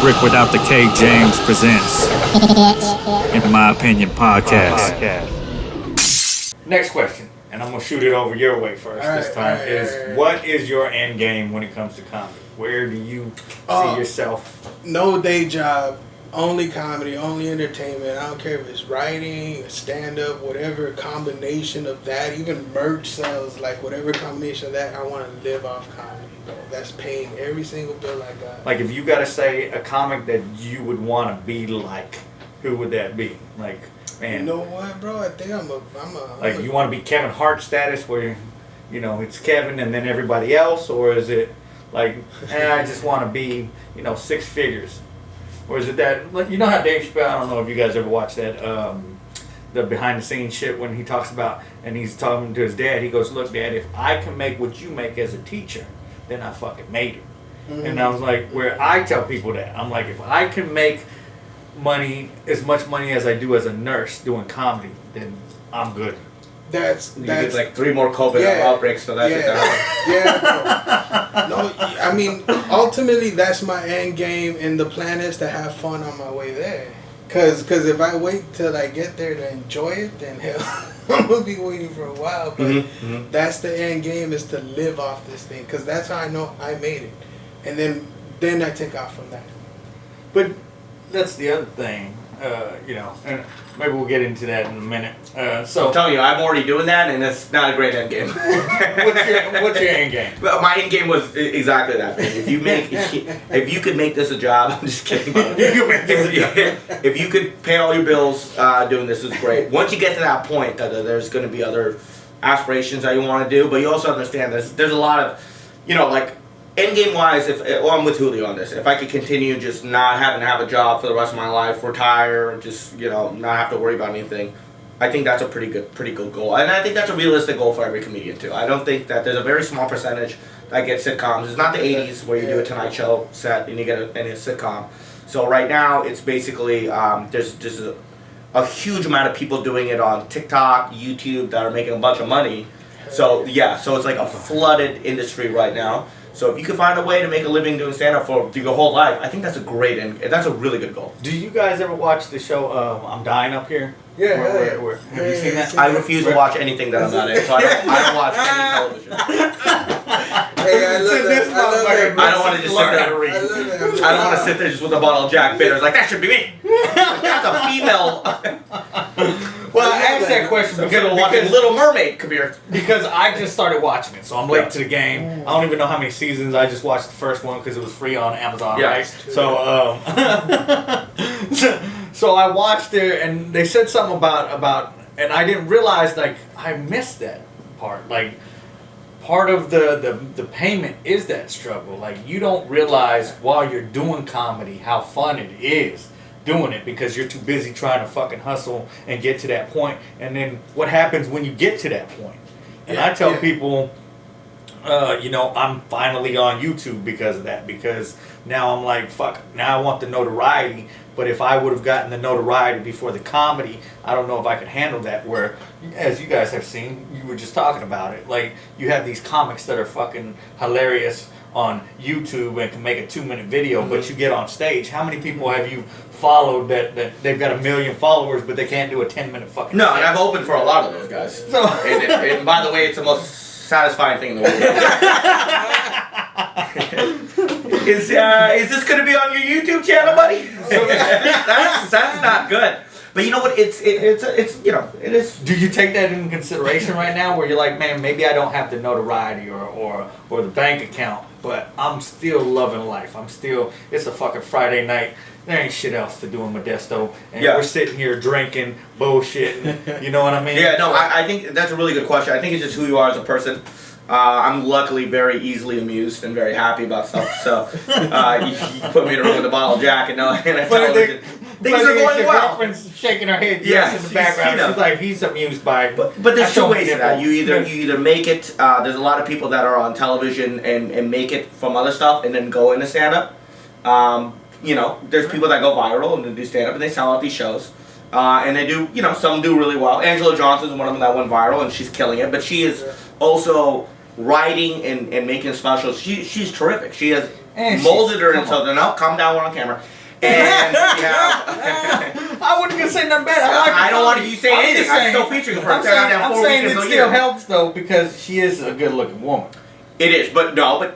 Rick Without the K James presents, in my opinion, podcast. Next question, and I'm gonna shoot it over your way first this time. What is your end game when it comes to comedy? Where do you see yourself? No day job, only comedy, only entertainment. I don't care if it's writing, stand-up, whatever combination of that, even merch sales, like whatever combination of that, I want to live off comedy. That's paying every single bill I got. Like, if you gotta say a comic that you would want to be like, who would that be? Like, man. You know what, bro? I think I'm a like, you want to be Kevin Hart status where, you know, it's Kevin and then everybody else? Or is it like, I just want to be, you know, six figures? Or is it that, like, you know how Dave Chappelle, I don't know if you guys ever watched that, the behind the scenes shit when he talks about, and he's talking to his dad, he goes, look, Dad, if I can make what you make as a teacher, then I fucking made it. Mm-hmm. And I was like, where I tell people that, I'm like, if I can make money, as much money as I do as a nurse doing comedy, then I'm good. You get like 3 more COVID outbreaks, so that's it. No, I mean, ultimately, that's my end game, and the plan is to have fun on my way there. Cause if I wait till I get there to enjoy it, then hell, I'm gonna be waiting for a while. But that's the end game, is to live off this thing. Cause that's how I know I made it, and then I take off from that. But that's the other thing, you know, and maybe we'll get into that in a minute. So I'm telling you, I'm already doing that, and it's not a great end game. what's your end game? Well, my end game was exactly that. If you could make this a job, I'm just kidding. If you could pay all your bills doing this, is great. Once you get to that point, there's going to be other aspirations that you want to do, but you also understand there's a lot of, you know, like, end game wise, I'm with Julio on this. If I could continue just not having to have a job for the rest of my life, retire, just, you know, not have to worry about anything, I think that's a pretty good goal. And I think that's a realistic goal for every comedian too. I don't think that there's a very small percentage that gets sitcoms. It's not the 80s where you do a Tonight Show set and you get a sitcom. So right now it's basically there's just a huge amount of people doing it on TikTok, YouTube that are making a bunch of money. So so it's like a flooded industry right now. So if you can find a way to make a living doing stand-up for your whole life, I think that's a great and that's a really good goal. Do you guys ever watch the show I'm Dying Up Here? Yeah. Have you seen that? I refuse to watch anything that I'm not in, so I don't watch any television. Hey, I love that. I don't want to just sit there. I don't want to sit there just with a bottle of Jack Bitters like, that should be me. That's a female. Well, I asked that question because watching Little Mermaid, Kabir. Because I just started watching it, so I'm late to the game. I don't even know how many seasons. I just watched the first one because it was free on Amazon, right? So, so I watched it, and they said something about, and I didn't realize, like, I missed that part. Like, part of the payment is that struggle. Like, you don't realize while you're doing comedy how fun it is doing it, because you're too busy trying to fucking hustle and get to that point. And then what happens when you get to that point? And I tell people, you know, I'm finally on YouTube because of that, because now I'm like, fuck, now I want the notoriety. But if I would have gotten the notoriety before the comedy, I don't know if I could handle that. Where, as you guys have seen, you were just talking about it, like, you have these comics that are fucking hilarious on YouTube and can make a 2-minute video, but you get on stage, how many people have you followed that they've got 1 million followers, but they can't do a 10-minute fucking No, set? and I've opened for a lot of those guys. So, and by the way, it's the most satisfying thing in the world. Is this going to be on your YouTube channel, buddy? that's not good. But you know what? It's you know, it is. Do you take that into consideration right now, where you're like, man, maybe I don't have the notoriety or the bank account, but I'm still loving life. It's a fucking Friday night. There ain't shit else to do in Modesto, and we're sitting here drinking, bullshitting. You know what I mean? Yeah, no, I think that's a really good question. I think it's just who you are as a person. I'm luckily very easily amused and very happy about stuff. So you put me in a room with a bottle of Jack and television. Things are going well. Girlfriend's shaking her head yes in the background. She's like, he's amused by it. But there's 2 ways to that. You either make it. There's a lot of people that are on television and make it from other stuff and then go into stand-up. You know, there's people that go viral and they do stand-up and they sell out these shows. And they do, you know, some do really well. Angela Johnson's one of them that went viral and she's killing it. But she is also writing and making specials. She's terrific. She has molded her into something. No, calm down, we're on camera. And yeah. I wasn't gonna say nothing bad. I don't want you to say I'm anything. just I'm saying- still featuring her for I'm saying it until still helps though because she is a good looking woman. It is, but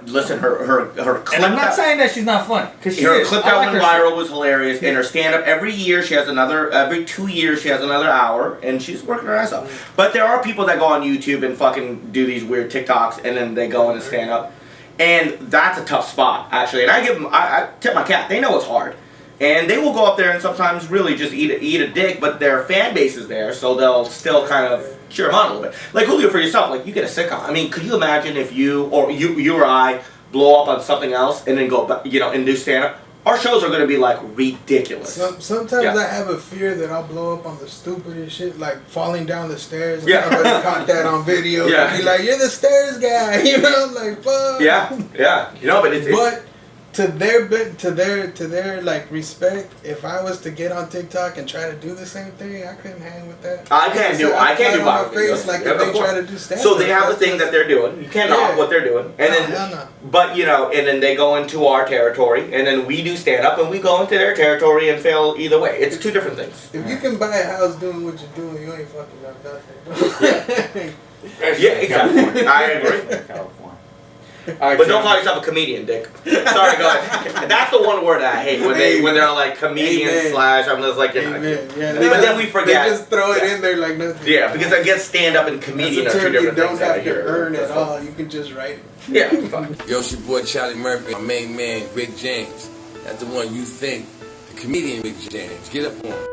listen, her clip. And I'm not saying that she's not funny because she her is. clip I that like went her viral shit. was hilarious, and her stand up every 2 years she has another hour, and she's working her ass off. But there are people that go on YouTube and fucking do these weird TikToks, and then they go in and stand up, and that's a tough spot actually. And I tip my cap. They know it's hard. And they will go up there and sometimes really just eat a dick, but their fan base is there, so they'll still kind of cheer them on a little bit. Like Julio, for yourself, like you get a sitcom. I mean, could you imagine if you or I blow up on something else and then go, and do stand up? Our shows are going to be like ridiculous. Sometimes Yeah. I have a fear that I'll blow up on the stupidest shit, like falling down the stairs. Yeah. Somebody caught that on video. Yeah. Be like, "You're the stairs guy," like, fuck. Yeah, but it's But to their like respect, if I was to get on TikTok and try to do the same thing, I couldn't hang with that. I can't do I'd fly on viral my face videos. like Yeah, if of they course. try to do stand. So they have the thing that they're doing. You can't knock what they're doing, and then hell no. but and then they go into our territory, and then we do stand up, and we go into their territory and fail either way. It's two different things. If you can buy a house doing what you're doing, you ain't fucking up nothing. Yeah, exactly. I agree. But don't call yourself a comedian, Dick. Sorry, go ahead. That's the one word I hate when they're like comedian Amen. slash. I'm just like, Amen. Yeah, but then we forget. They just throw it in there like nothing. Yeah, because I guess stand up and comedian That's a are two term you different don't things. out have to here. earn at all. You can just write it. Yeah, fuck. Yo, it's your boy Charlie Murphy, my main man, Rick James. That's the one you think, the comedian Rick James. Get up on him.